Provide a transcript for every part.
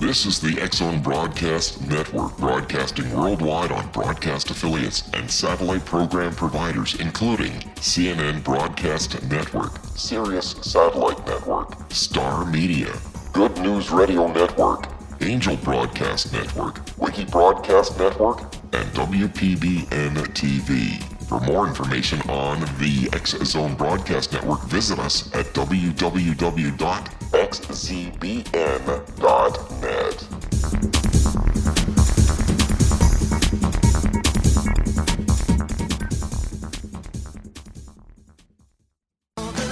This is the X-Zone Broadcast Network, broadcasting worldwide on broadcast affiliates and satellite program providers, including CNN Broadcast Network, Sirius Satellite Network, Star Media, Good News Radio Network, Angel Broadcast Network, Wiki Broadcast Network, and WPBN TV. For more information on the X-Zone Broadcast Network, visit us at www.xzbn.net.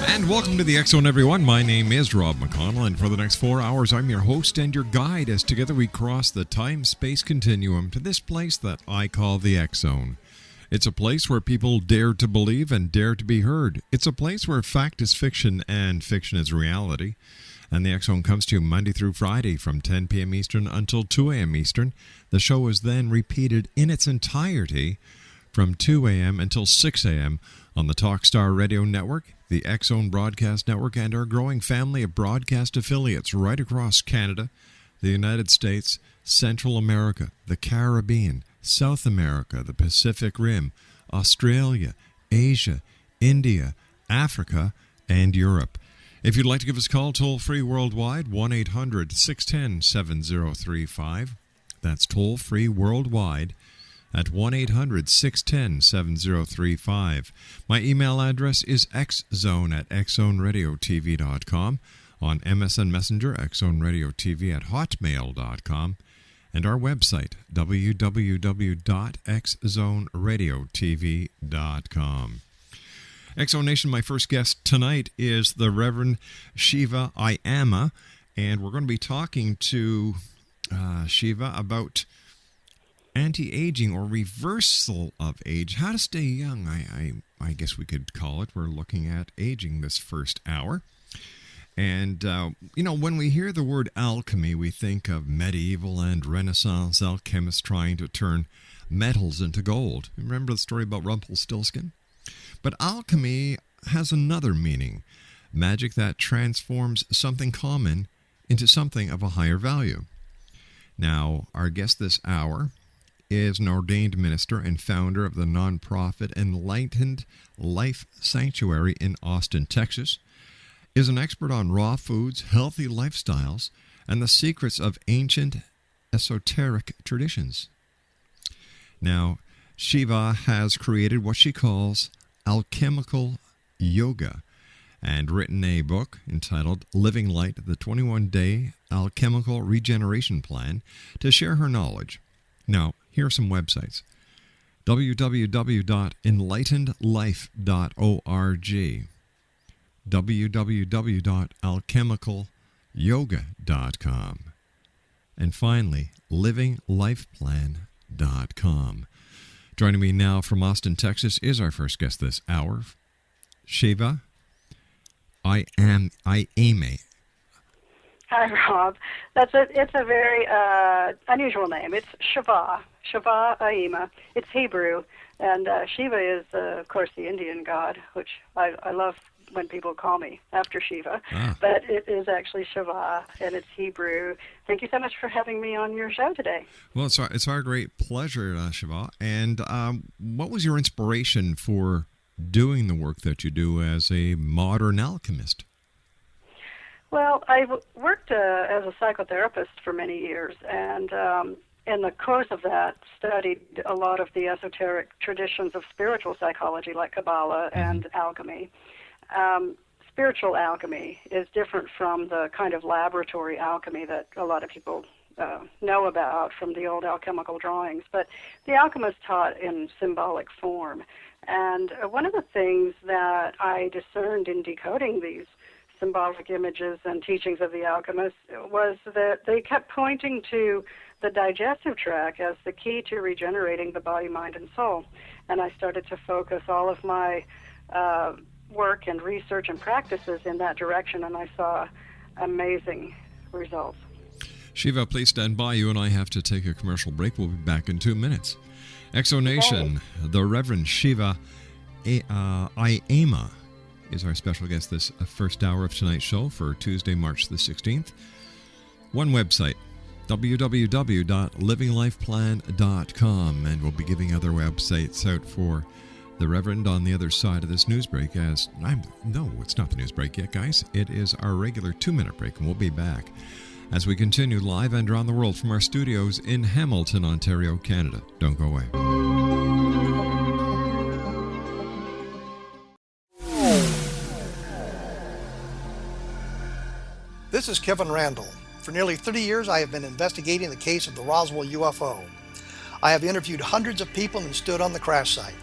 And welcome to the X-Zone, everyone. My name is Rob McConnell, and for the next 4 hours, I'm your host and your guide as together we cross the time-space continuum to this place that I call the X-Zone. It's a place where people dare to believe and dare to be heard. It's a place where fact is fiction and fiction is reality. And the X-Zone comes to you Monday through Friday from 10 p.m. Eastern until 2 a.m. Eastern. The show is then repeated in its entirety from 2 a.m. until 6 a.m. on the Talkstar Radio Network, the X-Zone Broadcast Network, and our growing family of broadcast affiliates right across Canada, the United States, Central America, the Caribbean, South America, the Pacific Rim, Australia, Asia, India, Africa, and Europe. If you'd like to give us a call toll-free worldwide, 1-800-610-7035. That's toll-free worldwide at 1-800-610-7035. My email address is xzone@xzoneradiotv.com, on MSN Messenger, xzoneradiotv@hotmail.com, and our website, www.xzoneradiotv.com. X-Zone Nation, my first guest tonight is the Reverend Chavah Aima, and we're going to be talking to Chavah about anti-aging or reversal of age, how to stay young, I guess we could call it. We're looking at aging this first hour. And, when we hear the word alchemy, we think of medieval and Renaissance alchemists trying to turn metals into gold. Remember the story about Rumpelstiltskin? But alchemy has another meaning, magic that transforms something common into something of a higher value. Now, our guest this hour is an ordained minister and founder of the nonprofit Enlightened Life Sanctuary in Austin, Texas, is an expert on raw foods, healthy lifestyles, and the secrets of ancient esoteric traditions. Now, Chavah has created what she calls alchemical yoga and written a book entitled Living Light, the 21-Day Alchemical Regeneration Plan, to share her knowledge. Now, here are some websites. www.enlightenedlife.org, www.alchemicalyoga.com, and finally, livinglifeplan.com. Joining me now from Austin, Texas, is our first guest this hour, Chavah Aima. Hi, Rob. It's a very unusual name. It's Chavah Aima. It's Hebrew, and Shiva is, of course, the Indian god, which I love when people call me after Shiva. But it is actually Chavah, and it's Hebrew. Thank you so much for having me on your show today. Well, it's our great pleasure, Chavah. And what was your inspiration for doing the work that you do as a modern alchemist? Well, I worked as a psychotherapist for many years, and in the course of that, studied a lot of the esoteric traditions of spiritual psychology, like Kabbalah and alchemy. Spiritual alchemy is different from the kind of laboratory alchemy that a lot of people know about from the old alchemical drawings, but the alchemist taught in symbolic form. And one of the things that I discerned in decoding these symbolic images and teachings of the alchemists was that they kept pointing to the digestive tract as the key to regenerating the body, mind, and soul. And I started to focus all of my work and research and practices in that direction, and I saw amazing results. Chavah, please stand by. You and I have to take a commercial break. We'll be back in 2 minutes. Exonation, the Reverend Chavah Aima is our special guest this first hour of tonight's show for Tuesday, March the 16th. One website, www.livinglifeplan.com, and we'll be giving other websites out for the Reverend on the other side of this news break. No, it's not the news break yet, guys. It is our regular 2-minute break, and we'll be back as we continue live and around the world from our studios in Hamilton, Ontario, Canada. Don't go away. This is Kevin Randall. For nearly 30 years, I have been investigating the case of the Roswell UFO. I have interviewed hundreds of people and stood on the crash site.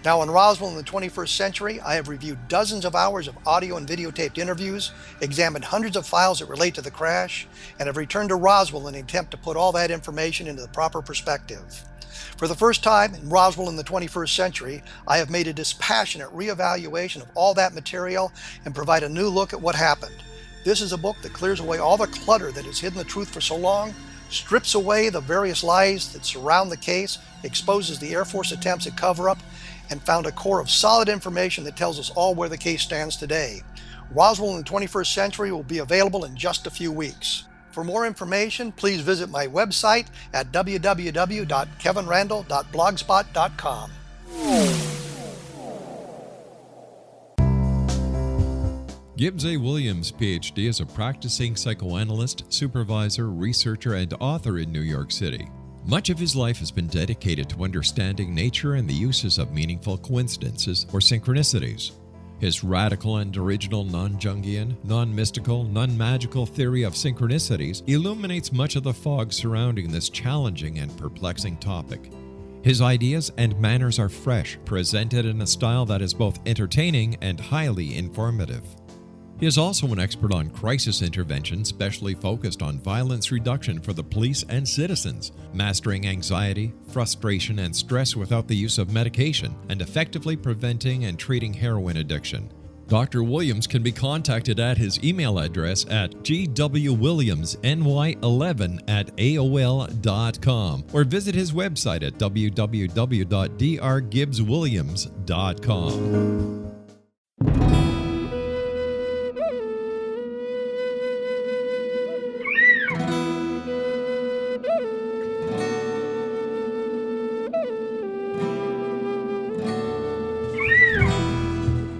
Now in Roswell in the 21st century, I have reviewed dozens of hours of audio and videotaped interviews, examined hundreds of files that relate to the crash, and have returned to Roswell in an attempt to put all that information into the proper perspective. For the first time in Roswell in the 21st century, I have made a dispassionate reevaluation of all that material and provide a new look at what happened. This is a book that clears away all the clutter that has hidden the truth for so long, strips away the various lies that surround the case, exposes the Air Force attempts at cover-up, and found a core of solid information that tells us all where the case stands today. Roswell in the 21st century will be available in just a few weeks. For more information, please visit my website at www.kevinrandall.blogspot.com. Gibbs A. Williams, Ph.D., is a practicing psychoanalyst, supervisor, researcher, and author in New York City. Much of his life has been dedicated to understanding nature and the uses of meaningful coincidences or synchronicities. His radical and original non-Jungian, non-mystical, non-magical theory of synchronicities illuminates much of the fog surrounding this challenging and perplexing topic. His ideas and manners are fresh, presented in a style that is both entertaining and highly informative. He is also an expert on crisis intervention, specially focused on violence reduction for the police and citizens, mastering anxiety, frustration, and stress without the use of medication, and effectively preventing and treating heroin addiction. Dr. Williams can be contacted at his email address at gwwilliamsny11@aol.com or visit his website at www.drgibbswilliams.com.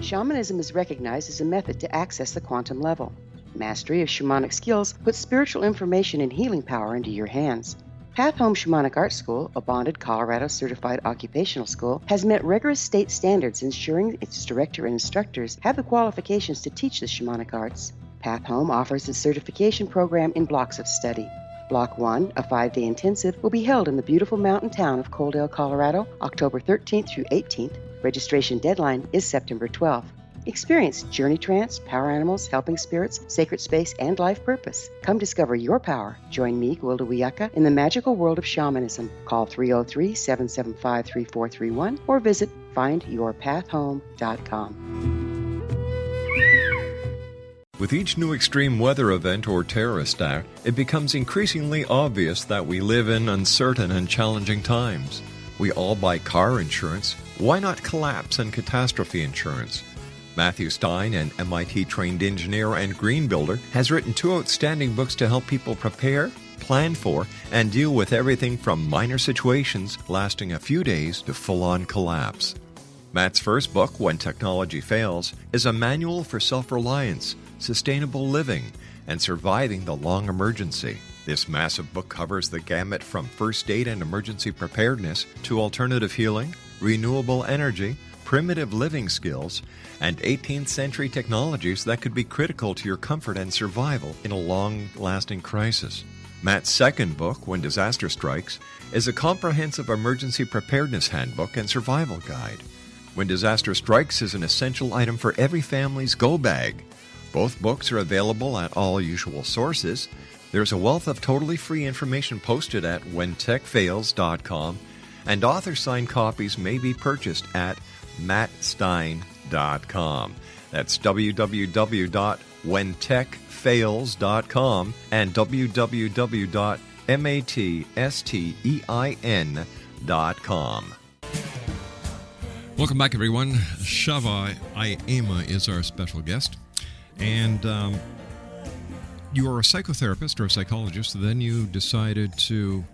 Shamanism is recognized as a method to access the quantum level. Mastery of shamanic skills puts spiritual information and healing power into your hands. Path Home Shamanic Art School, a bonded Colorado certified occupational school, has met rigorous state standards, ensuring its director and instructors have the qualifications to teach the shamanic arts. Path Home offers its certification program in blocks of study. Block 1, a 5-day intensive, will be held in the beautiful mountain town of Coaldale, Colorado, October 13th through 18th. Registration deadline is September 12th. Experience journey trance, power animals, helping spirits, sacred space, and life purpose. Come discover your power. Join me, Gwilda Wiyaka, in the magical world of shamanism. Call 303-775-3431 or visit findyourpathhome.com. With each new extreme weather event or terrorist act, it becomes increasingly obvious that we live in uncertain and challenging times. We all buy car insurance. Why not collapse and catastrophe insurance? Matthew Stein, an MIT-trained engineer and green builder, has written 2 outstanding books to help people prepare, plan for, and deal with everything from minor situations lasting a few days to full-on collapse. Matt's first book, When Technology Fails, is a manual for self-reliance, sustainable living, and surviving the long emergency. This massive book covers the gamut from first aid and emergency preparedness to alternative healing, renewable energy, primitive living skills, and 18th century technologies that could be critical to your comfort and survival in a long-lasting crisis. Matt's second book, When Disaster Strikes, is a comprehensive emergency preparedness handbook and survival guide. When Disaster Strikes is an essential item for every family's go bag. Both books are available at all usual sources. There's a wealth of totally free information posted at whentechfails.com, and author-signed copies may be purchased at mattstein.com. That's www.whentechfails.com and www.mattstein.com. Welcome back, everyone. Chavah Aima is our special guest. And you were a psychotherapist or a psychologist, then you decided to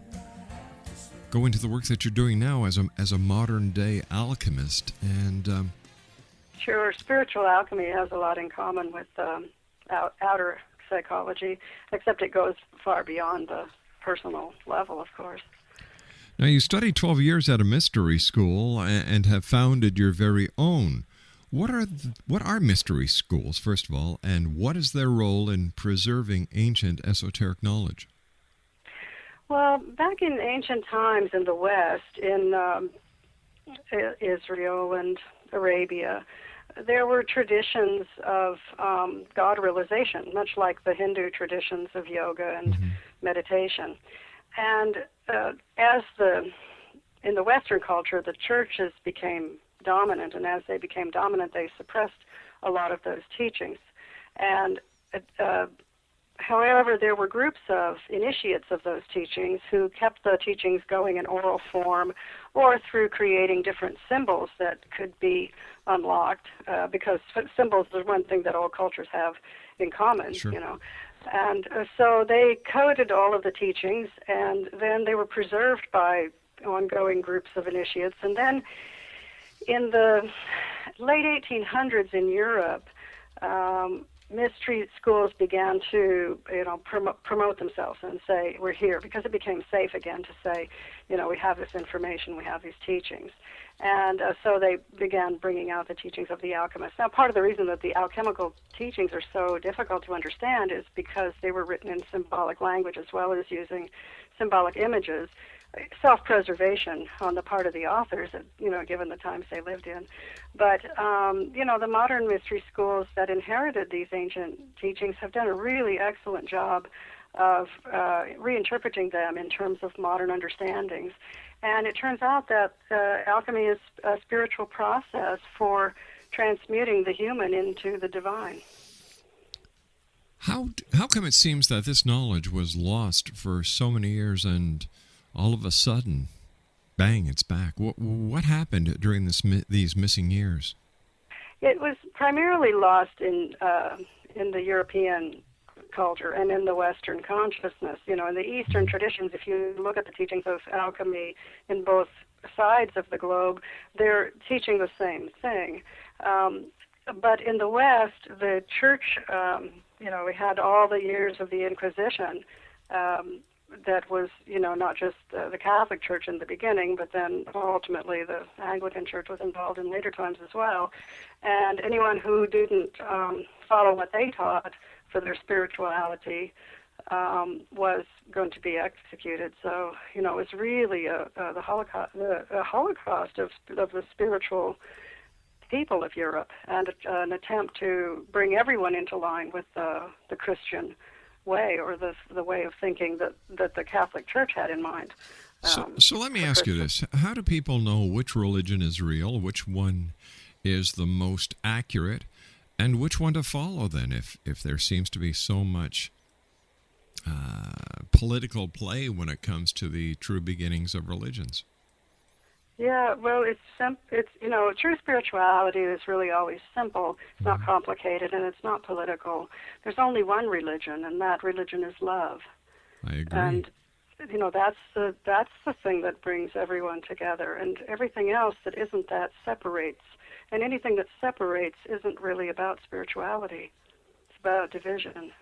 go into the work that you're doing now as a modern day alchemist. And Sure, spiritual alchemy has a lot in common with outer psychology, except it goes far beyond the personal level, of course. now you studied 12 years at a mystery school and have founded your very own. What are mystery schools, first of all, and what is their role in preserving ancient esoteric knowledge? Well, back in ancient times in the West, in Israel and Arabia, there were traditions of God realization, much like the Hindu traditions of yoga and meditation. And in the Western culture, the churches became dominant, and as they became dominant, they suppressed a lot of those teachings. And however, there were groups of initiates of those teachings who kept the teachings going in oral form or through creating different symbols that could be unlocked, because symbols is one thing that all cultures have in common, Sure. And so they coded all of the teachings, and then they were preserved by ongoing groups of initiates. And then in the late 1800s in Europe, mystery schools began to, promote themselves and say, we're here, because it became safe again to say, we have this information, we have these teachings. And so they began bringing out the teachings of the alchemists. Now, part of the reason that the alchemical teachings are so difficult to understand is because they were written in symbolic language as well as using symbolic images. Self-preservation on the part of the authors, given the times they lived in. But, the modern mystery schools that inherited these ancient teachings have done a really excellent job of reinterpreting them in terms of modern understandings. And it turns out that alchemy is a spiritual process for transmuting the human into the divine. How come it seems that this knowledge was lost for so many years and all of a sudden, bang, it's back? What happened during these missing years? It was primarily lost in the European culture and in the Western consciousness. In the Eastern traditions, if you look at the teachings of alchemy in both sides of the globe, they're teaching the same thing. But in the West, the church, we had all the years of the Inquisition. That was, not just the Catholic Church in the beginning, but then ultimately the Anglican Church was involved in later times as well. And anyone who didn't follow what they taught for their spirituality was going to be executed. So, it was really the Holocaust of the spiritual people of Europe, and an attempt to bring everyone into line with the Christian way, or the way of thinking that the Catholic Church had in mind. So let me ask you this. How do people know which religion is real, which one is the most accurate, and which one to follow then, if there seems to be so much political play when it comes to the true beginnings of religions? Yeah, well, it's true spirituality is really always simple. It's not complicated, and it's not political. There's only one religion, and that religion is love. I agree. And that's the thing that brings everyone together, and everything else that isn't that separates. And anything that separates isn't really about spirituality. It's about division.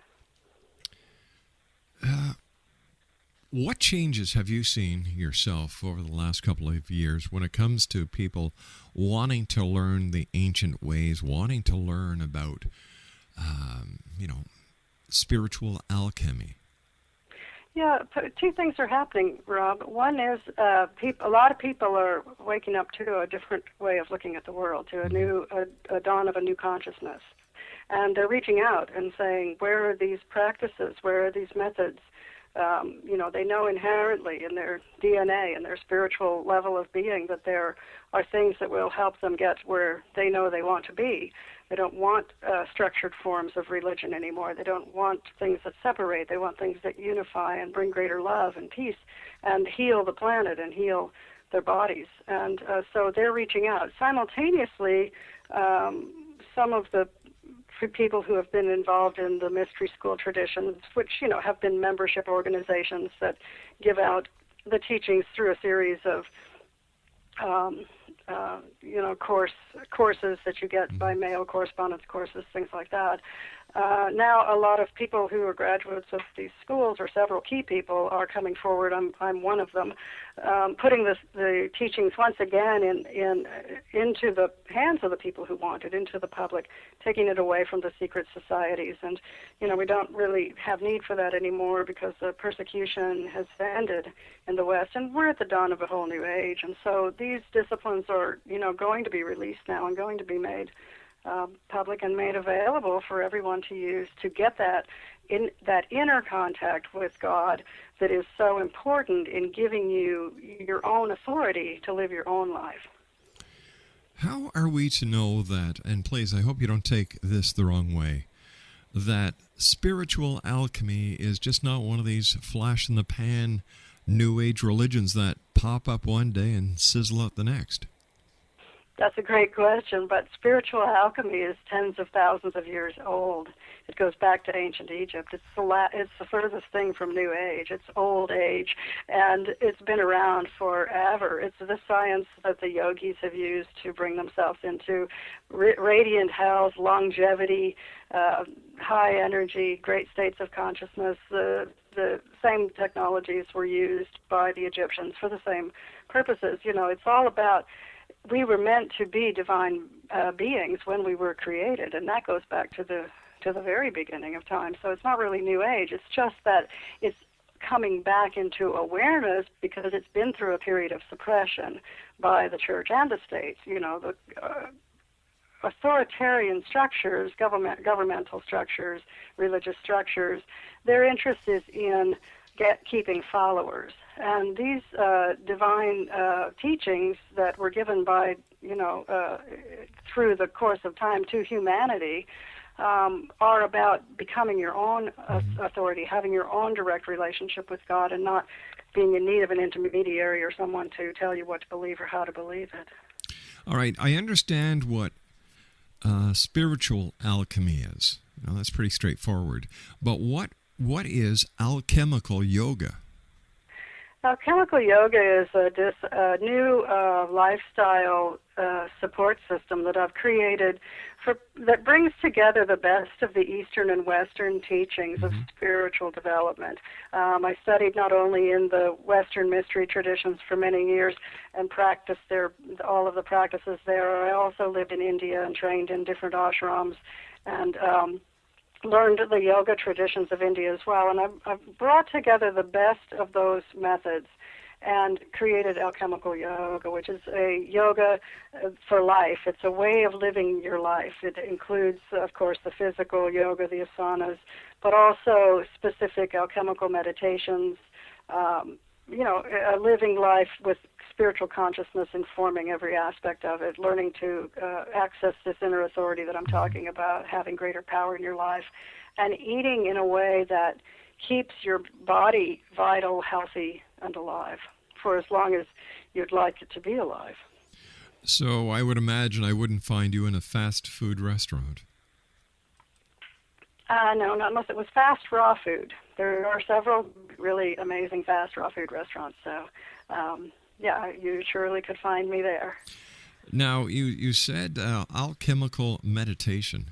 What changes have you seen yourself over the last couple of years when it comes to people wanting to learn the ancient ways, wanting to learn about, spiritual alchemy? Yeah, two things are happening, Rob. One is a lot of people are waking up to a different way of looking at the world, to a dawn of a new consciousness. And they're reaching out and saying, where are these practices? Where are these methods? They know inherently in their DNA and their spiritual level of being that there are things that will help them get where they know they want to be. They don't want structured forms of religion anymore. They don't want things that separate. They want things that unify and bring greater love and peace and heal the planet and heal their bodies. And so they're reaching out. Simultaneously, some of the for people who have been involved in the mystery school traditions, which, have been membership organizations that give out the teachings through a series of, courses that you get by mail, correspondence courses, things like that. Now, a lot of people who are graduates of these schools, or several key people, are coming forward. I'm one of them, putting the teachings once again into the hands of the people who want it, into the public, taking it away from the secret societies. And we don't really have need for that anymore because the persecution has ended in the West, and we're at the dawn of a whole new age. And so these disciplines are going to be released now and going to be made public and made available for everyone to use to get that inner contact with God that is so important in giving you your own authority to live your own life. How are we to know that, and please, I hope you don't take this the wrong way, that spiritual alchemy is just not one of these flash-in-the-pan New Age religions that pop up one day and sizzle out the next? That's a great question, but spiritual alchemy is tens of thousands of years old. It goes back to ancient Egypt. It's the furthest thing from New Age. It's old age, and it's been around forever. It's the science that the yogis have used to bring themselves into radiant health, longevity, high energy, great states of consciousness. The same technologies were used by the Egyptians for the same purposes. It's all about, we were meant to be divine beings when we were created, and that goes back to the very beginning of time. So it's not really New Age. It's just that it's coming back into awareness because it's been through a period of suppression by the church and the state. The authoritarian structures, governmental structures, religious structures, their interest is in keeping followers. And these divine teachings that were given by, through the course of time to humanity are about becoming your own authority, having your own direct relationship with God, and not being in need of an intermediary or someone to tell you what to believe or how to believe it. All right, I understand what spiritual alchemy is. That's pretty straightforward. But what is alchemical yoga? Alchemical yoga is a new lifestyle support system that I've created that brings together the best of the Eastern and Western teachings of spiritual development. I studied not only in the Western mystery traditions for many years and practiced all of the practices there. I also lived in India and trained in different ashrams and learned the yoga traditions of India as well. And I've brought together the best of those methods and created alchemical yoga, which is a yoga for life. It's a way of living your life. It includes, of course, the physical yoga, the asanas, but also specific alchemical meditations, a living life with spiritual consciousness informing every aspect of it, learning to access this inner authority that I'm talking about, having greater power in your life, and eating in a way that keeps your body vital, healthy, and alive for as long as you'd like it to be alive. So I would imagine I wouldn't find you in a fast food restaurant. No, not unless it was fast raw food. There are several really amazing fast raw food restaurants, so you surely could find me there. Now, you said alchemical meditation.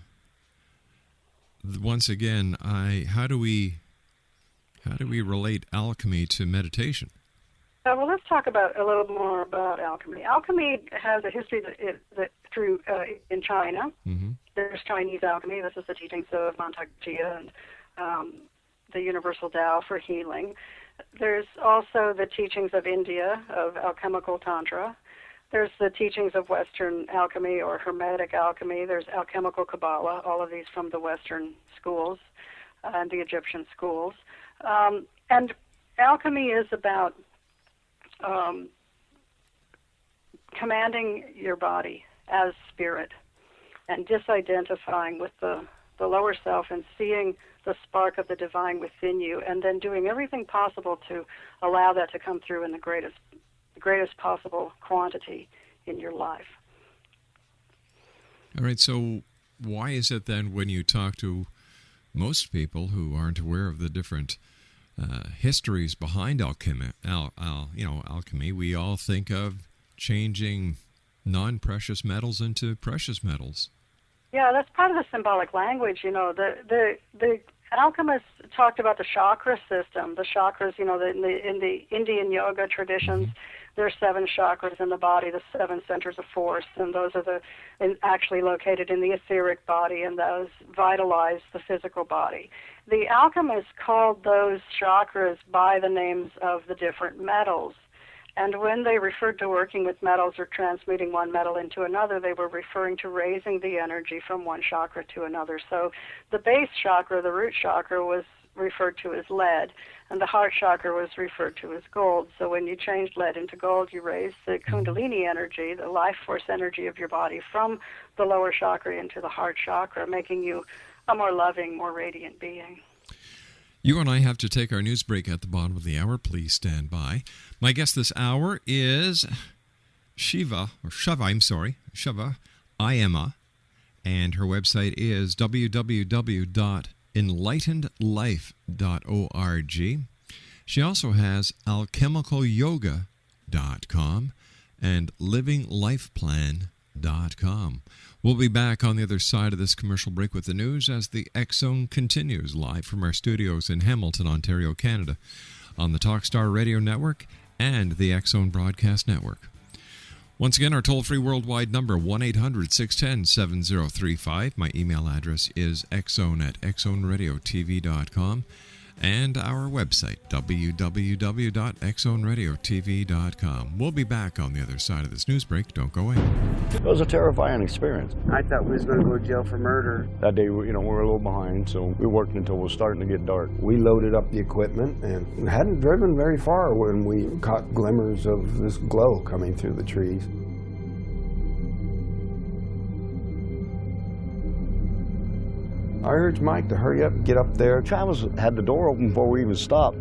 Once again, how do we relate alchemy to meditation? Well, let's talk a little more about alchemy. Alchemy has a history that through in China. Mm-hmm. There's Chinese alchemy. This is the teachings of Mantak Jia and the Universal Tao for healing. There's also the teachings of India, of alchemical tantra. There's the teachings of Western alchemy or Hermetic alchemy. There's alchemical Kabbalah, all of these from the Western schools and the Egyptian schools. And alchemy is about commanding your body as spirit and disidentifying with the lower self and seeing the spark of the divine within you, and then doing everything possible to allow that to come through in the greatest possible quantity in your life. All right, so why is it then when you talk to most people who aren't aware of the different histories behind alchemy, alchemy, we all think of changing non-precious metals into precious metals? Yeah, that's part of the symbolic language. The alchemists talked about the chakra system. The chakras, in the Indian yoga traditions, there are 7 chakras in the body, the 7 centers of force, and those are actually located in the etheric body, and those vitalize the physical body. The alchemists called those chakras by the names of the different metals. And when they referred to working with metals or transmuting one metal into another, they were referring to raising the energy from one chakra to another. So the base chakra, the root chakra, was referred to as lead, and the heart chakra was referred to as gold. So when you changed lead into gold, you raised the kundalini energy, the life force energy of your body, from the lower chakra into the heart chakra, making you a more loving, more radiant being. You and I have to take our news break at the bottom of the hour. Please stand by. My guest this hour is Chavah Aima, and her website is www.enlightenedlife.org. She also has alchemicalyoga.com and livinglifeplan.com. We'll be back on the other side of this commercial break with the news as the X Zone continues live from our studios in Hamilton, Ontario, Canada, on the Talkstar Radio Network and the X Zone Broadcast Network. Once again, our toll-free worldwide number, 1-800-610-7035. My email address is xzone@xzoneradiotv.com. And our website, www.xzoneradiotv.com. We'll be back on the other side of this news break. Don't go away. It was a terrifying experience. I thought we was going to go to jail for murder. That day, we were a little behind, so we worked until it was starting to get dark. We loaded up the equipment and hadn't driven very far when we caught glimmers of this glow coming through the trees. I urged Mike to hurry up and get up there. Travis had the door open before we even stopped.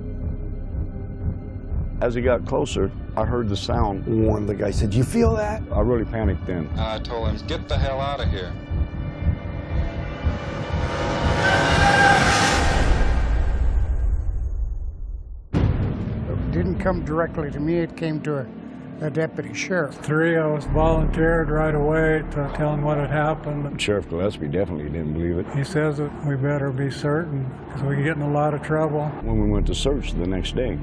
As he got closer, I heard the sound. One of the guys said, "You feel that?" I really panicked then. I told him, "Get the hell out of here." It didn't come directly to me, it came to a deputy sheriff. 3 of us volunteered right away to tell him what had happened. Sheriff Gillespie definitely didn't believe it. He says that we better be certain because we could get in a lot of trouble. When we went to search the next day,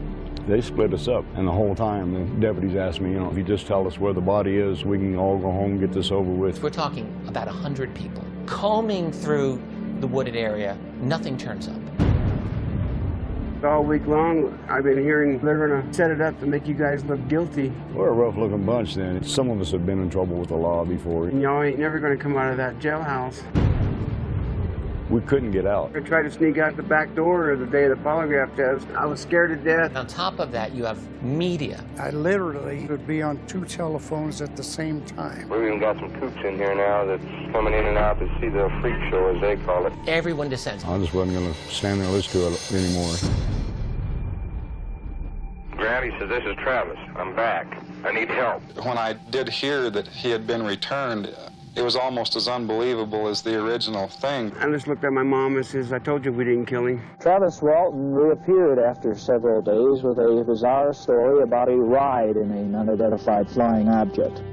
they split us up, and the whole time the deputies asked me, if you just tell us where the body is, we can all go home and get this over with. We're talking about 100 people combing through the wooded area. Nothing turns up. All week long, I've been hearing they're going to set it up to make you guys look guilty. We're a rough-looking bunch then. Some of us have been in trouble with the law before. And y'all ain't never going to come out of that jailhouse. We couldn't get out. I tried to sneak out the back door the day of the polygraph test. I was scared to death. And on top of that, you have media. I literally would be on 2 telephones at the same time. We've even got some coops in here now that's coming in and out to see the freak show, as they call it. Everyone descends. I just wasn't going to stand there and listen to it anymore. Grant, he says, "This is Travis. I'm back. I need help." When I did hear that he had been returned, it was almost as unbelievable as the original thing. I just looked at my mom and says, "I told you we didn't kill him." Travis Walton reappeared after several days with a bizarre story about a ride in an unidentified flying object.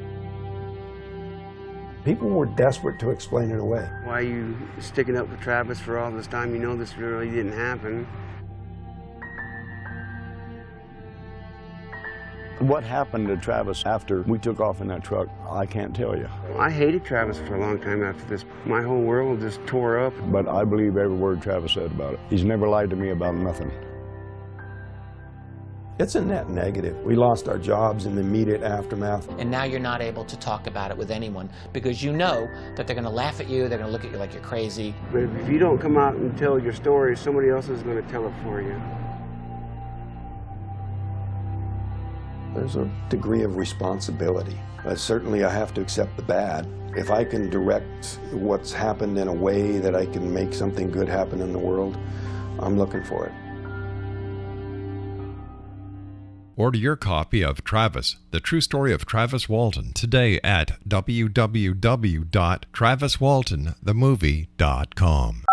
People were desperate to explain it away. Why are you sticking up for Travis for all this time? You know this really didn't happen. What happened to Travis after we took off in that truck, I can't tell you. I hated Travis for a long time after this. My whole world just tore up. But I believe every word Travis said about it. He's never lied to me about nothing. It's a net negative. We lost our jobs in the immediate aftermath. And now you're not able to talk about it with anyone because you know that they're going to laugh at you, they're going to look at you like you're crazy. But if you don't come out and tell your story, somebody else is going to tell it for you. There's a degree of responsibility. Certainly I have to accept the bad. If I can direct what's happened in a way that I can make something good happen in the world, I'm looking for it. Order your copy of Travis, The True Story of Travis Walton, today at www.traviswaltonthemovie.com.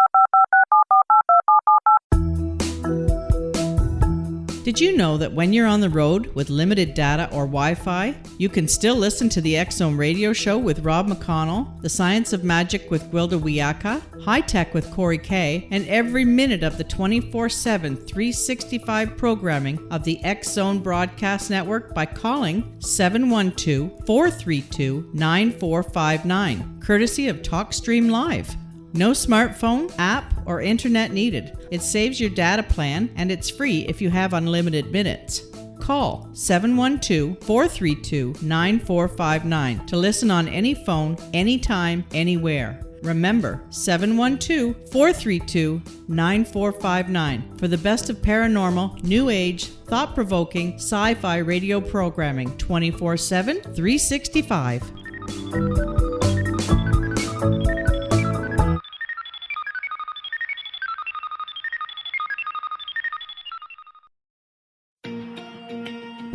Did you know that when you're on the road with limited data or Wi-Fi, you can still listen to the X-Zone Radio Show with Rob McConnell, The Science of Magic with Gwilda Wiyaka, High Tech with Corey Kay, and every minute of the 24/7, 365 programming of the X-Zone Broadcast Network by calling 712-432-9459, courtesy of TalkStream Live. No smartphone, app, or internet needed. It saves your data plan, and it's free if you have unlimited minutes. Call 712-432-9459 to listen on any phone, anytime, anywhere. Remember, 712-432-9459 for the best of paranormal, new age, thought-provoking, sci-fi radio programming 24/7, 365.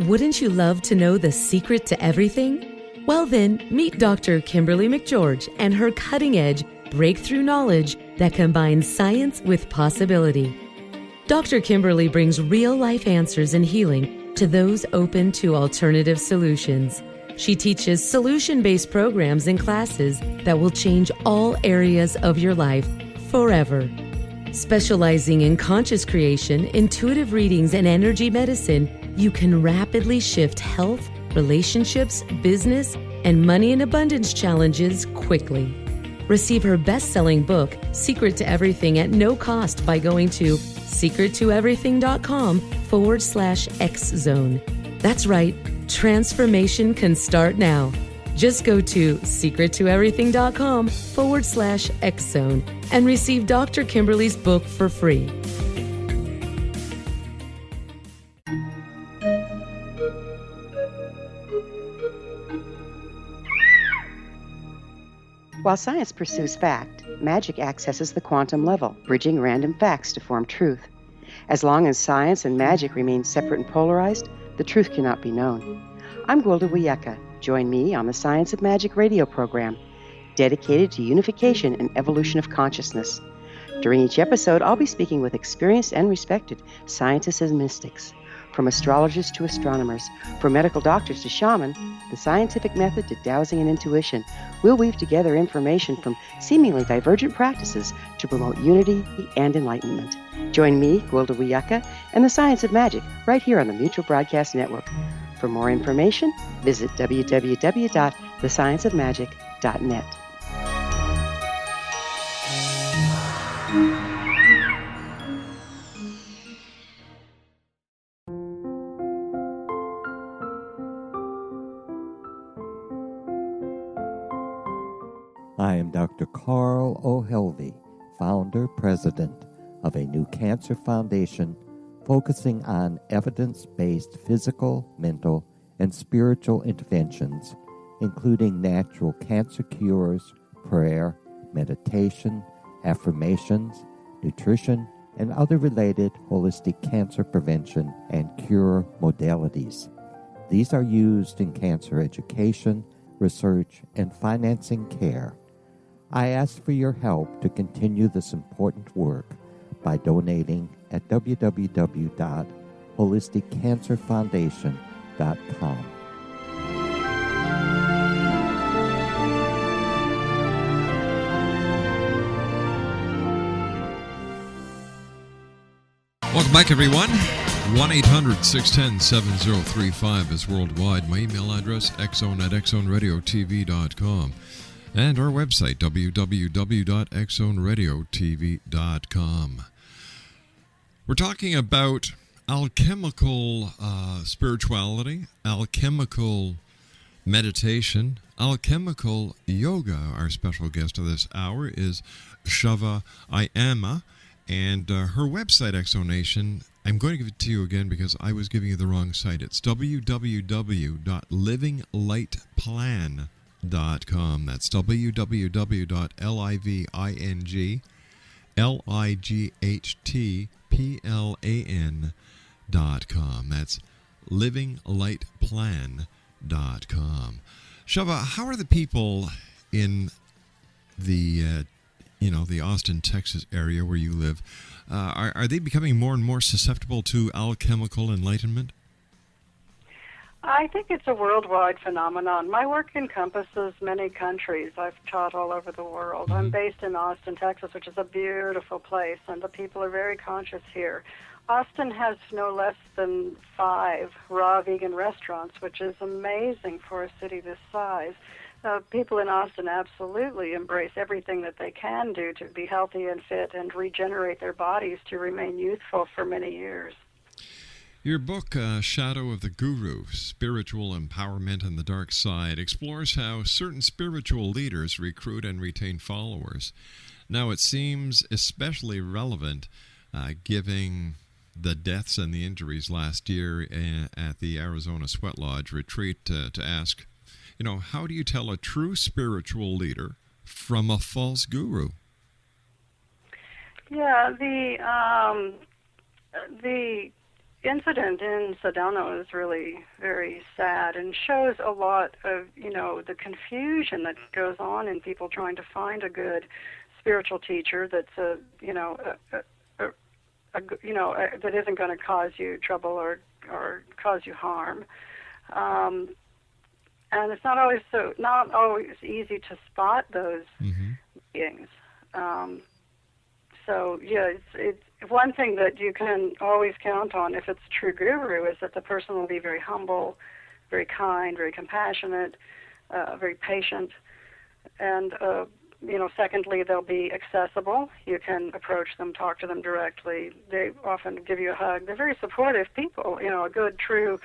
Wouldn't you love to know the secret to everything? Well then, meet Dr. Kimberly McGeorge and her cutting-edge breakthrough knowledge that combines science with possibility. Dr. Kimberly brings real-life answers and healing to those open to alternative solutions. She teaches solution-based programs and classes that will change all areas of your life forever. Specializing in conscious creation, intuitive readings, and energy medicine, you can rapidly shift health, relationships, business, and money and abundance challenges quickly. Receive her best-selling book, Secret to Everything, at no cost by going to secrettoeverything.com/X-Zone. That's right, transformation can start now. Just go to secrettoeverything.com/X-Zone and receive Dr. Kimberly's book for free. While science pursues fact, magic accesses the quantum level, bridging random facts to form truth. As long as science and magic remain separate and polarized, the truth cannot be known. I'm Gwilda Wiyaka. Join me on the Science of Magic radio program, dedicated to unification and evolution of consciousness. During each episode, I'll be speaking with experienced and respected scientists and mystics. From astrologers to astronomers, from medical doctors to shaman, the scientific method to dowsing and intuition, we'll weave together information from seemingly divergent practices to promote unity and enlightenment. Join me, Gwilda Wiyaka, and the Science of Magic right here on the Mutual Broadcast Network. For more information, visit www.thescienceofmagic.net. I am Dr. Carl O'Helvey, founder, president of a new cancer foundation focusing on evidence-based physical, mental, and spiritual interventions, including natural cancer cures, prayer, meditation, affirmations, nutrition, and other related holistic cancer prevention and cure modalities. These are used in cancer education, research, and financing care. I ask for your help to continue this important work by donating at www.holisticcancerfoundation.com. Welcome back, everyone. 1-800-610-7035 is worldwide. My email address, xzone@xzoneradiotv.com. And our website, www.xzoneradiotv.com. We're talking about alchemical spirituality, alchemical meditation, alchemical yoga. Our special guest of this hour is Chavah Aima, and her website, Exonation, I'm going to give it to you again because I was giving you the wrong site. It's www.livinglightplan.com. That's www.livinglightplan.com. That's livinglightplan.com. Chavah, how are the people in the the Austin, Texas area where you live? Are they becoming more and more susceptible to alchemical enlightenment? I think it's a worldwide phenomenon. My work encompasses many countries. I've taught all over the world. I'm based in Austin, Texas, which is a beautiful place, and the people are very conscious here. Austin has no less than 5 raw vegan restaurants, which is amazing for a city this size. People in Austin absolutely embrace everything that they can do to be healthy and fit and regenerate their bodies to remain youthful for many years. Your book, Shadow of the Guru, Spiritual Empowerment and the Dark Side, explores how certain spiritual leaders recruit and retain followers. Now, it seems especially relevant given the deaths and the injuries last year at the Arizona Sweat Lodge retreat to ask, how do you tell a true spiritual leader from a false guru? Yeah, the incident in Sedona is really very sad and shows a lot of, the confusion that goes on in people trying to find a good spiritual teacher that's that isn't going to cause you trouble or cause you harm. And it's not always easy to spot those beings. So yeah, it's one thing that you can always count on if it's a true guru is that the person will be very humble, very kind, very compassionate, very patient, and secondly, they'll be accessible. You can approach them, talk to them directly. They often give you a hug. They're very supportive people. A good, true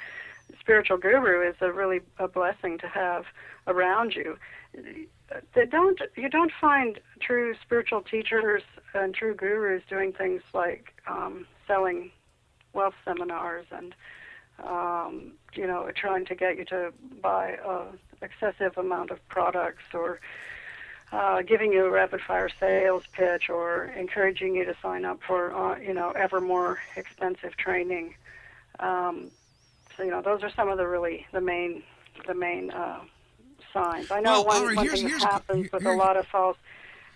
spiritual guru is really a blessing to have around you. You don't find true spiritual teachers and true gurus doing things like selling wealth seminars and trying to get you to buy an excessive amount of products or giving you a rapid-fire sales pitch or encouraging you to sign up for ever more expensive training. Those are some of the main signs. I know one thing that happens with a lot of false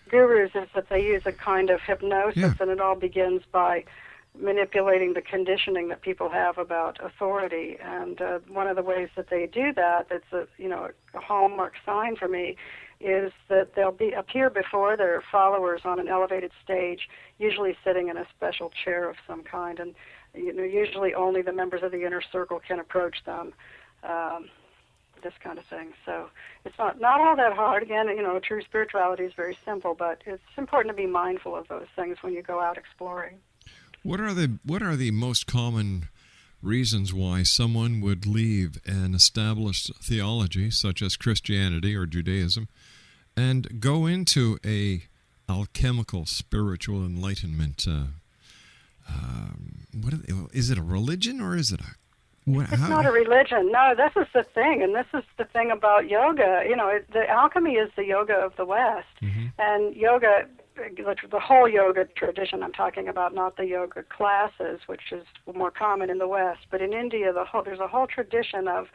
gurus is that they use a kind of hypnosis, and it all begins by manipulating the conditioning that people have about authority. And one of the ways that they do that, that's a hallmark sign for me, is that they'll appear before their followers on an elevated stage, usually sitting in a special chair of some kind, and usually only the members of the inner circle can approach them. This kind of thing. So it's not all that hard. Again, true spirituality is very simple, but it's important to be mindful of those things when you go out exploring. What are the most common reasons why someone would leave an established theology such as Christianity or Judaism and go into a alchemical spiritual enlightenment? Is it a religion or is it It's not a religion. No, this is the thing, and this is the thing about yoga. The alchemy is the yoga of the West, and yoga, the whole yoga tradition I'm talking about, not the yoga classes, which is more common in the West, but in India, there's a whole tradition of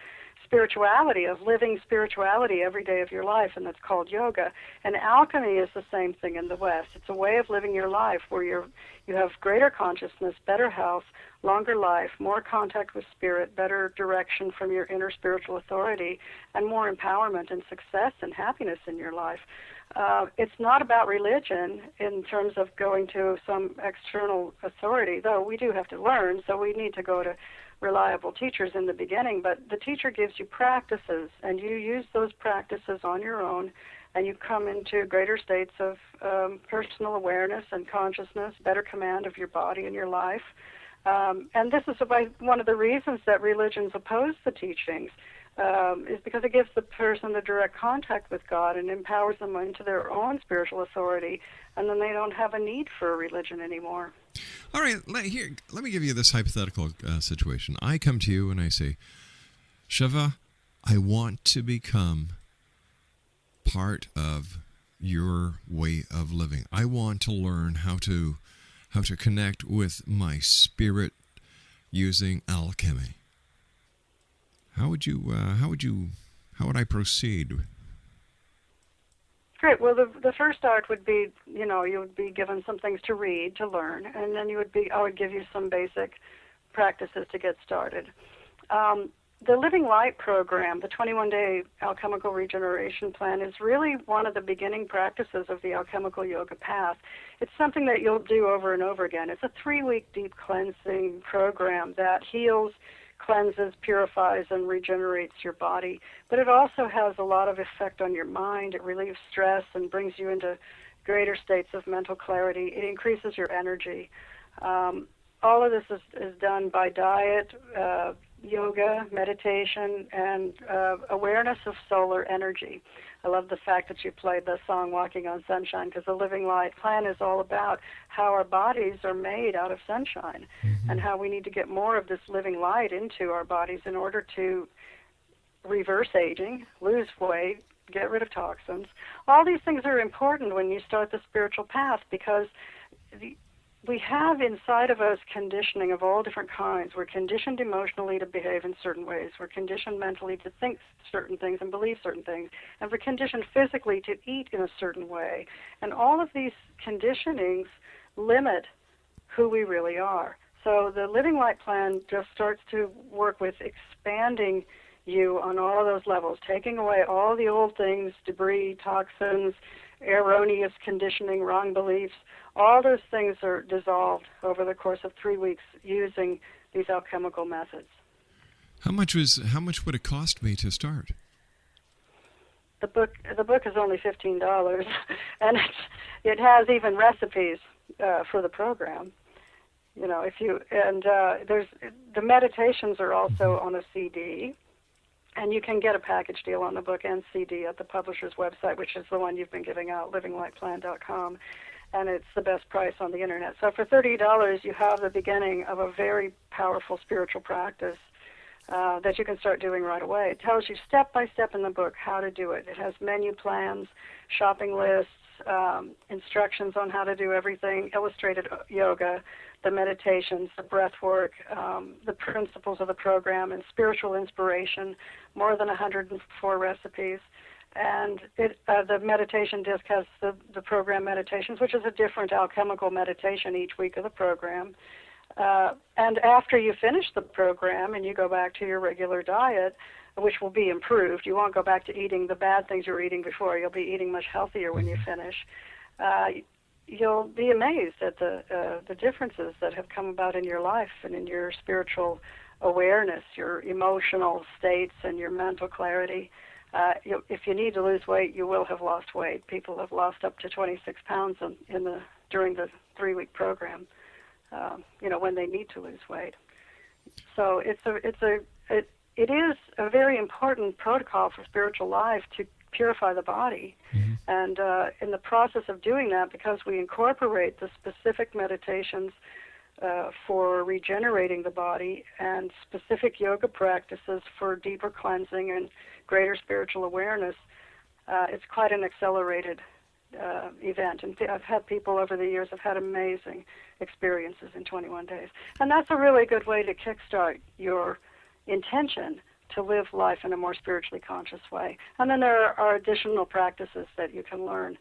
spirituality, of living spirituality every day of your life, and that's called yoga. And alchemy is the same thing in the West. It's a way of living your life where you have greater consciousness, better health, longer life, more contact with spirit, better direction from your inner spiritual authority, and more empowerment and success and happiness in your life. It's not about religion in terms of going to some external authority, though we do have to learn, so we need to go to reliable teachers in the beginning, but the teacher gives you practices, and you use those practices on your own, and you come into greater states of personal awareness and consciousness, better command of your body and your life. And this is one of the reasons that religions oppose the teachings, is because it gives the person the direct contact with God and empowers them into their own spiritual authority, and then they don't have a need for a religion anymore. All right, let me give you this hypothetical situation. I come to you and I say, Chavah, I want to become part of your way of living. I want to learn how to connect with my spirit using alchemy. How would I proceed? Great. Well, the first start would be, you would be given some things to read, to learn, and then I would give you some basic practices to get started. The Living Light program, the 21-day alchemical regeneration plan, is really one of the beginning practices of the alchemical yoga path. It's something that you'll do over and over again. It's a 3-week deep cleansing program that heals, cleanses, purifies, and regenerates your body. But it also has a lot of effect on your mind. It relieves stress and brings you into greater states of mental clarity. It increases your energy. All of this is done by diet, yoga, meditation, and awareness of solar energy. I love the fact that you played the song Walking on Sunshine, because the Living Light plan is all about how our bodies are made out of sunshine, and how we need to get more of this living light into our bodies in order to reverse aging, lose weight, get rid of toxins. All these things are important when you start the spiritual path, because we have inside of us conditioning of all different kinds. We're conditioned emotionally to behave in certain ways. We're conditioned mentally to think certain things and believe certain things. And we're conditioned physically to eat in a certain way. And all of these conditionings limit who we really are. So the Living Light plan just starts to work with expanding you on all of those levels, taking away all the old things, debris, toxins, erroneous conditioning, wrong beliefs. All those things are dissolved over the course of 3 weeks using these alchemical methods. How much would it cost me to start? The book is only $15, and it has even recipes for the program. There's the meditations are also on a CD. And you can get a package deal on the book and CD at the publisher's website, which is the one you've been giving out, livinglightplan.com. And it's the best price on the internet. So for $30, you have the beginning of a very powerful spiritual practice that you can start doing right away. It tells you step by step in the book how to do it. It has menu plans, shopping lists, instructions on how to do everything, illustrated yoga, the meditations, the breath work, the principles of the program, and spiritual inspiration, more than 104 recipes. And the meditation disc has the program meditations, which is a different alchemical meditation each week of the program. And after you finish the program and you go back to your regular diet, which will be improved, you won't go back to eating the bad things you were eating before. You'll be eating much healthier when you finish. You'll be amazed at the differences that have come about in your life and in your spiritual awareness, your emotional states, and your mental clarity. If you need to lose weight, you will have lost weight. People have lost up to 26 pounds during the 3-week program. When they need to lose weight. So it is a very important protocol for spiritual life to purify the body. And in the process of doing that, because we incorporate the specific meditations for regenerating the body and specific yoga practices for deeper cleansing and greater spiritual awareness, it's quite an accelerated event. And I've had people over the years have had amazing experiences in 21 days. And that's a really good way to kickstart your intention to live life in a more spiritually conscious way. And then there are additional practices that you can learn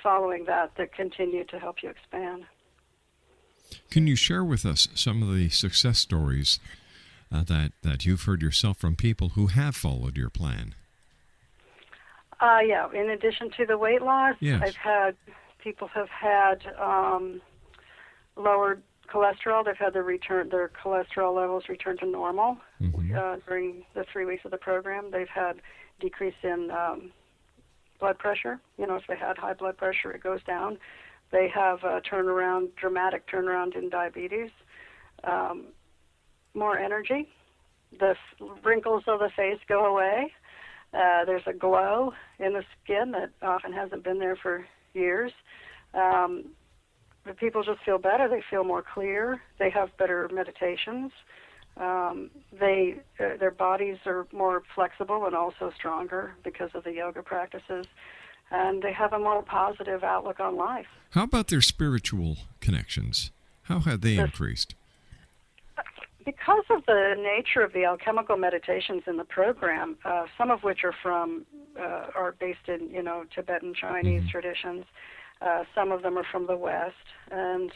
following that continue to help you expand. Can you share with us some of the success stories that you've heard yourself from people who have followed your plan? Yeah, in addition to the weight loss, yes. I've had people have had lowered cholesterol. They've had their cholesterol levels return to normal during the 3 weeks of the program. They've had decrease in blood pressure. If they had high blood pressure, it goes down. They have a dramatic turnaround in diabetes, more energy. The wrinkles of the face go away. There's a glow in the skin that often hasn't been there for years. The people just feel better. They feel more clear. They have better meditations. Their bodies are more flexible and also stronger because of the yoga practices. And they have a more positive outlook on life. How about their spiritual connections? How have they increased? because of the nature of the alchemical meditations in the program, some of which are based in, Tibetan Chinese traditions, some of them are from the West, and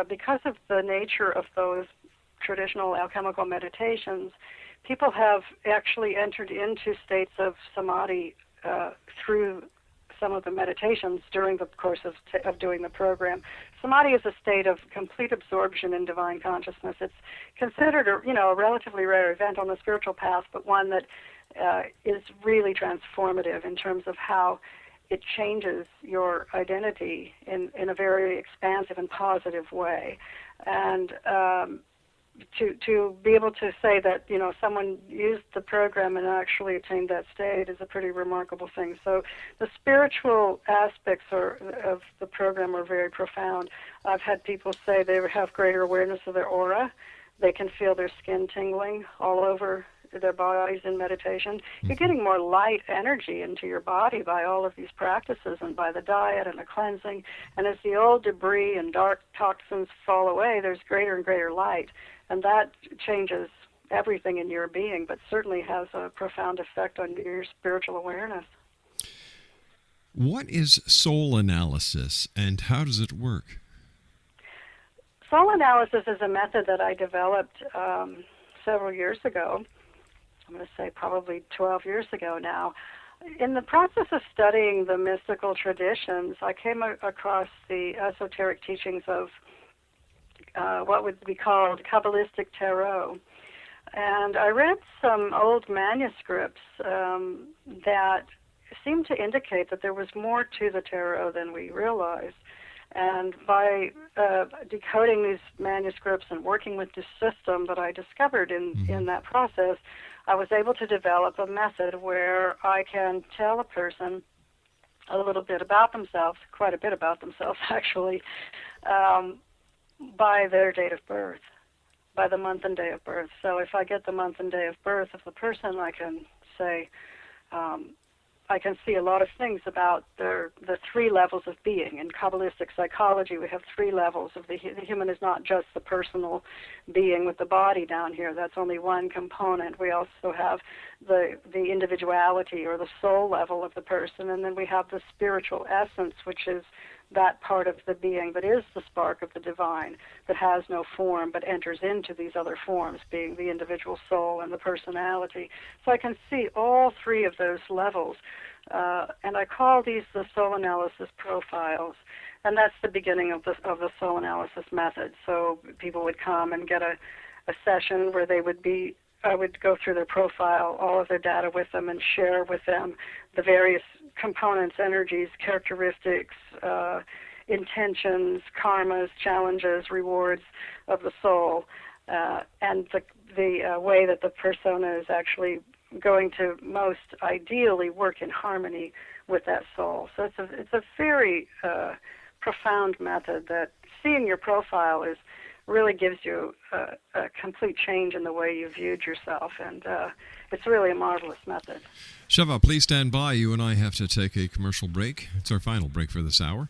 because of the nature of those traditional alchemical meditations, people have actually entered into states of samadhi through some of the meditations during the course of doing the program. Samadhi is a state of complete absorption in divine consciousness. It's considered a relatively rare event on the spiritual path, but one that is really transformative in terms of how it changes your identity in a very expansive and positive way. And to be able to say that, someone used the program and actually attained that state is a pretty remarkable thing. So the spiritual aspects of the program are very profound. I've had people say they have greater awareness of their aura. They can feel their skin tingling all over their bodies in meditation. You're getting more light energy into your body by all of these practices and by the diet and the cleansing. And as the old debris and dark toxins fall away, there's greater and greater light. And that changes everything in your being, but certainly has a profound effect on your spiritual awareness. What is soul analysis and how does it work? Soul analysis is a method that I developed several years ago. I'm going to say probably 12 years ago now. In the process of studying the mystical traditions, I came across the esoteric teachings of what would be called Kabbalistic Tarot. And I read some old manuscripts that seemed to indicate that there was more to the tarot than we realized. And by decoding these manuscripts and working with the system that I discovered in that process, I was able to develop a method where I can tell a person a little bit about themselves, quite a bit about themselves actually, by their date of birth, by the month and day of birth. So if I get the month and day of birth of the person, I can say, I can see a lot of things about the three levels of being. In Kabbalistic psychology, we have three levels. The human is not just the personal being with the body down here. That's only one component. We also have the individuality or the soul level of the person, and then we have the spiritual essence, which is that part of the being that is the spark of the divine, that has no form but enters into these other forms, being the individual soul and the personality. So I can see all three of those levels, and I call these the soul analysis profiles, and that's the beginning of the soul analysis method. So people would come and get a session where I would go through their profile, all of their data with them, and share with them the various components, energies, characteristics, intentions, karmas, challenges, rewards of the soul, and the way that the persona is actually going to most ideally work in harmony with that soul. So it's a very profound method that seeing your profile really gives you a complete change in the way you viewed yourself, and it's really a marvelous method. Chavah, please stand by. You and I have to take a commercial break. It's our final break for this hour.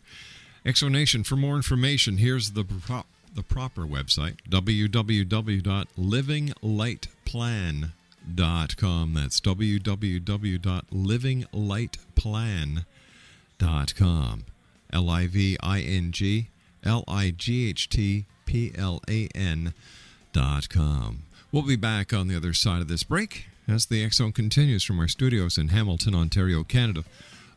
Exonation, for more information, here's the proper website, www.livinglightplan.com. That's www.livinglightplan.com. LivingLightPlan.com. We'll be back on the other side of this break as the X Zone continues from our studios in Hamilton, Ontario, Canada,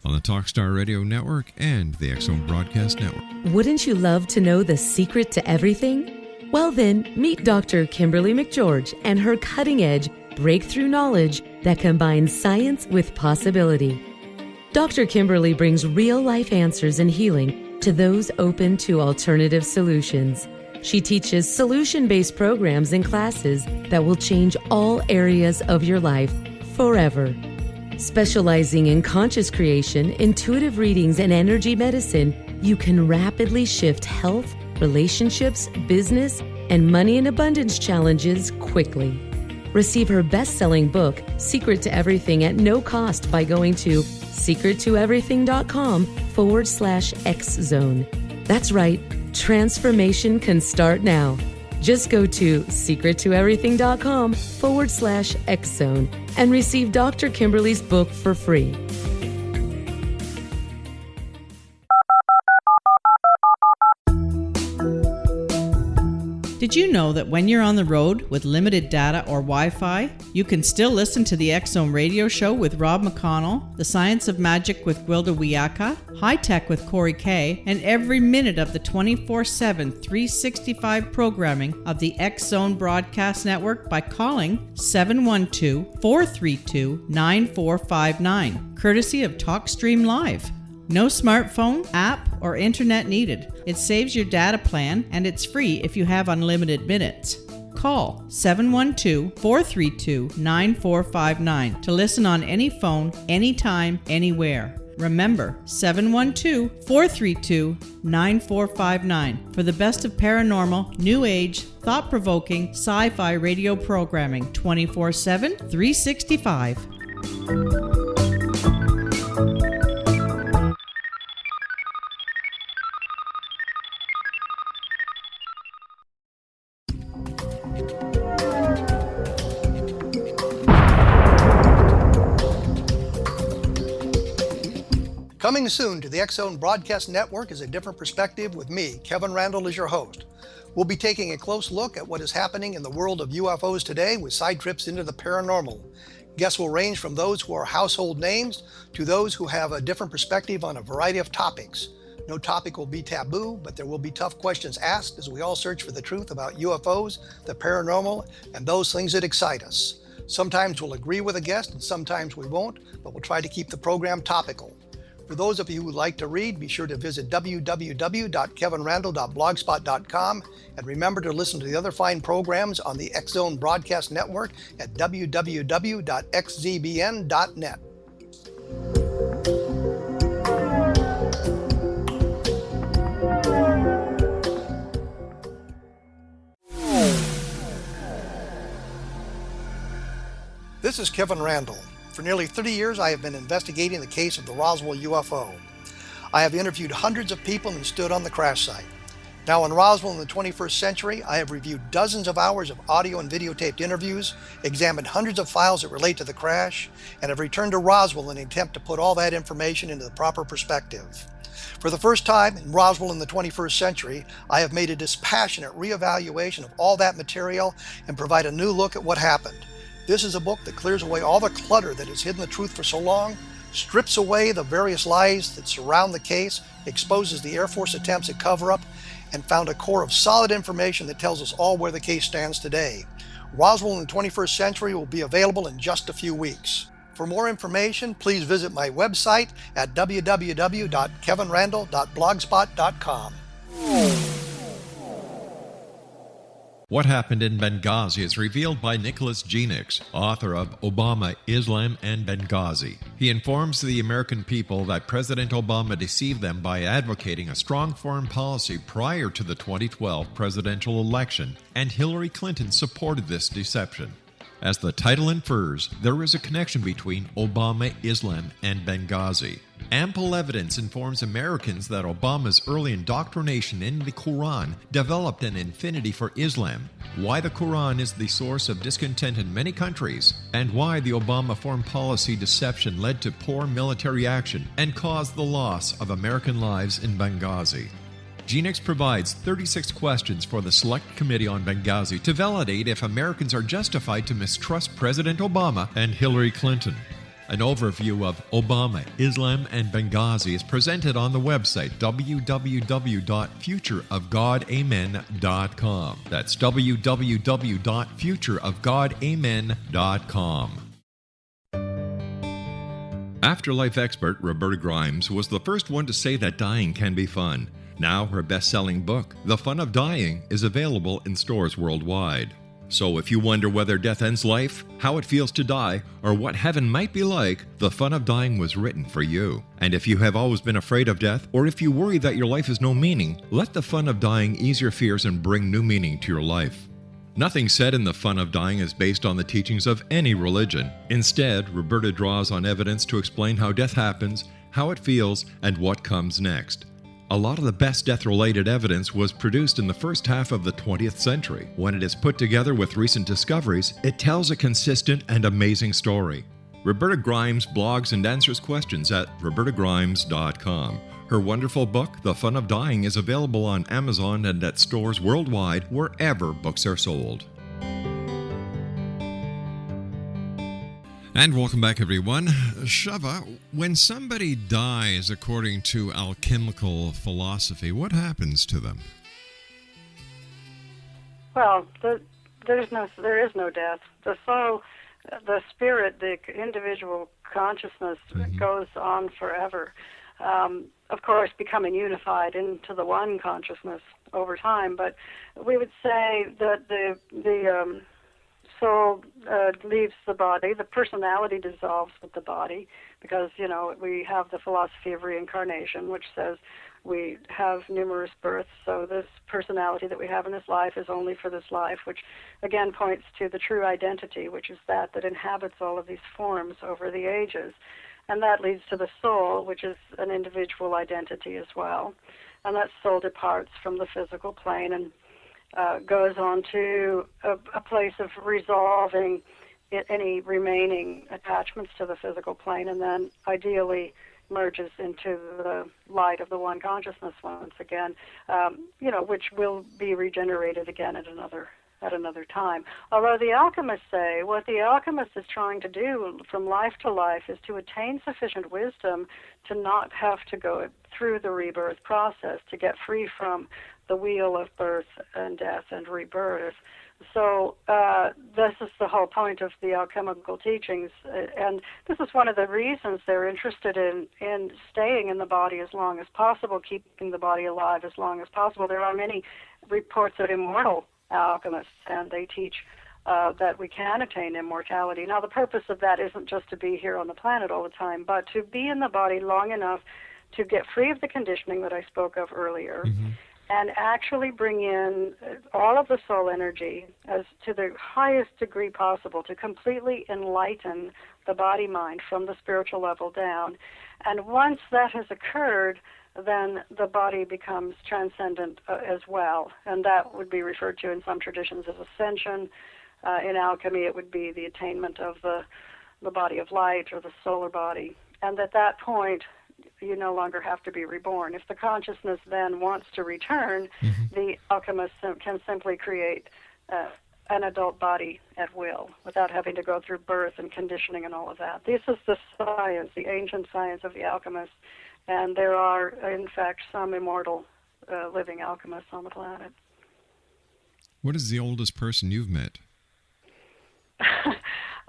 on the Talkstar Radio Network and the X Zone Broadcast Network. Wouldn't you love to know the secret to everything? Well then, meet Dr. Kimberly McGeorge and her cutting-edge breakthrough knowledge that combines science with possibility. Dr. Kimberly brings real-life answers and healing to those open to alternative solutions. She teaches solution-based programs and classes that will change all areas of your life forever. Specializing in conscious creation, intuitive readings, and energy medicine, you can rapidly shift health, relationships, business, and money and abundance challenges quickly. Receive her best-selling book, Secret to Everything, at no cost by going to secrettoeverything.com/X Zone. That's right. Transformation can start now. Just go to secrettoeverything.com/X-Zone and receive Dr. Kimberly's book for free. Did you know that when you're on the road with limited data or Wi-Fi, you can still listen to the X-Zone radio show with Rob McConnell, The Science of Magic with Gwilda Wiyaka, High Tech with Corey Kay, and every minute of the 24/7, 365 programming of the X-Zone Broadcast Network by calling 712-432-9459, courtesy of TalkStream Live. No smartphone, app, or internet needed. It saves your data plan, and it's free if you have unlimited minutes. Call 712-432-9459 to listen on any phone, anytime, anywhere. Remember, 712-432-9459 for the best of paranormal, new age, thought-provoking, sci-fi radio programming 24/7, 365. Coming soon to the X-Zone Broadcast Network is A Different Perspective with me, Kevin Randall, as your host. We'll be taking a close look at what is happening in the world of UFOs today with side trips into the paranormal. Guests will range from those who are household names to those who have a different perspective on a variety of topics. No topic will be taboo, but there will be tough questions asked as we all search for the truth about UFOs, the paranormal, and those things that excite us. Sometimes we'll agree with a guest and sometimes we won't, but we'll try to keep the program topical. For those of you who like to read, be sure to visit www.kevinrandall.blogspot.com and remember to listen to the other fine programs on the X-Zone Broadcast Network at www.xzbn.net. This is Kevin Randall. For nearly 30 years, I have been investigating the case of the Roswell UFO. I have interviewed hundreds of people and stood on the crash site. Now in Roswell in the 21st century, I have reviewed dozens of hours of audio and videotaped interviews, examined hundreds of files that relate to the crash, and have returned to Roswell in an attempt to put all that information into the proper perspective. For the first time in Roswell in the 21st century, I have made a dispassionate reevaluation of all that material and provide a new look at what happened. This is a book that clears away all the clutter that has hidden the truth for so long, strips away the various lies that surround the case, exposes the Air Force attempts at cover-up, and found a core of solid information that tells us all where the case stands today. Roswell in the 21st century will be available in just a few weeks. For more information, please visit my website at www.kevinrandall.blogspot.com. What Happened in Benghazi is revealed by Nicholas Genix, author of Obama, Islam, and Benghazi. He informs the American people that President Obama deceived them by advocating a strong foreign policy prior to the 2012 presidential election, and Hillary Clinton supported this deception. As the title infers, there is a connection between Obama, Islam, and Benghazi. Ample evidence informs Americans that Obama's early indoctrination in the Quran developed an affinity for Islam, why the Quran is the source of discontent in many countries, and why the Obama foreign policy deception led to poor military action and caused the loss of American lives in Benghazi. Genix provides 36 questions for the Select Committee on Benghazi to validate if Americans are justified to mistrust President Obama and Hillary Clinton. An overview of Obama, Islam, and Benghazi is presented on the website www.futureofgodamen.com. That's www.futureofgodamen.com. Afterlife expert Roberta Grimes was the first one to say that dying can be fun. Now her best-selling book, The Fun of Dying, is available in stores worldwide. So if you wonder whether death ends life, how it feels to die, or what heaven might be like, The Fun of Dying was written for you. And if you have always been afraid of death, or if you worry that your life has no meaning, let The Fun of Dying ease your fears and bring new meaning to your life. Nothing said in The Fun of Dying is based on the teachings of any religion. Instead, Roberta draws on evidence to explain how death happens, how it feels, and what comes next. A lot of the best death-related evidence was produced in the first half of the 20th century. When it is put together with recent discoveries, it tells a consistent and amazing story. Roberta Grimes blogs and answers questions at robertagrimes.com. Her wonderful book, The Fun of Dying, is available on Amazon and at stores worldwide wherever books are sold. And welcome back, everyone. Chavah, when somebody dies according to alchemical philosophy, what happens to them? Well, there is no death. The soul, the spirit, the individual consciousness goes on forever. Of course, becoming unified into the one consciousness over time. But we would say that the soul leaves the body. The personality dissolves with the body because, we have the philosophy of reincarnation, which says we have numerous births. So this personality that we have in this life is only for this life, which again points to the true identity, which is that inhabits all of these forms over the ages. And that leads to the soul, which is an individual identity as well. And that soul departs from the physical plane and goes on to a place of resolving any remaining attachments to the physical plane, and then ideally merges into the light of the one consciousness once again, which will be regenerated again at another time. Although the alchemists say what the alchemist is trying to do from life to life is to attain sufficient wisdom to not have to go through the rebirth process, to get free from the wheel of birth and death and rebirth. So this is the whole point of the alchemical teachings, and this is one of the reasons they're interested in staying in the body as long as possible, keeping the body alive as long as possible. There are many reports of immortal alchemists, and they teach that we can attain immortality. Now, the purpose of that isn't just to be here on the planet all the time, but to be in the body long enough to get free of the conditioning that I spoke of earlier, and actually bring in all of the soul energy as to the highest degree possible to completely enlighten the body-mind from the spiritual level down. And once that has occurred, then the body becomes transcendent as well. And that would be referred to in some traditions as ascension. In alchemy, it would be the attainment of the body of light or the solar body. And at that point, you no longer have to be reborn. If the consciousness then wants to return, the alchemist can simply create an adult body at will without having to go through birth and conditioning and all of that. This is the science, the ancient science of the alchemists, and there are, in fact, some immortal living alchemists on the planet. What is the oldest person you've met?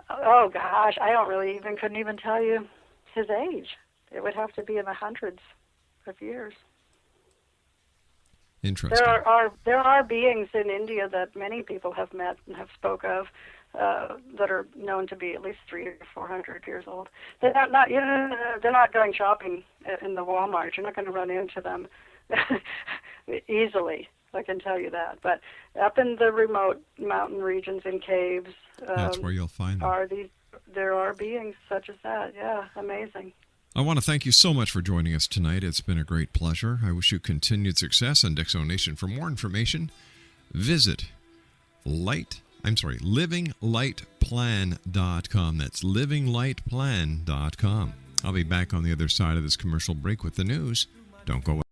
Oh, gosh, I couldn't even tell you his age. It would have to be in the hundreds of years. Interesting. There are beings in India that many people have met and have spoke of that are known to be at least 300 or 400 years old. They're not going shopping in the Walmart. You're not going to run into them easily. I can tell you that. But up in the remote mountain regions, in caves, that's where you'll find them. There are beings such as that. Yeah, amazing. I want to thank you so much for joining us tonight. It's been a great pleasure. I wish you continued success on Exonation. For more information, visit livinglightplan.com. That's livinglightplan.com. I'll be back on the other side of this commercial break with the news. Don't go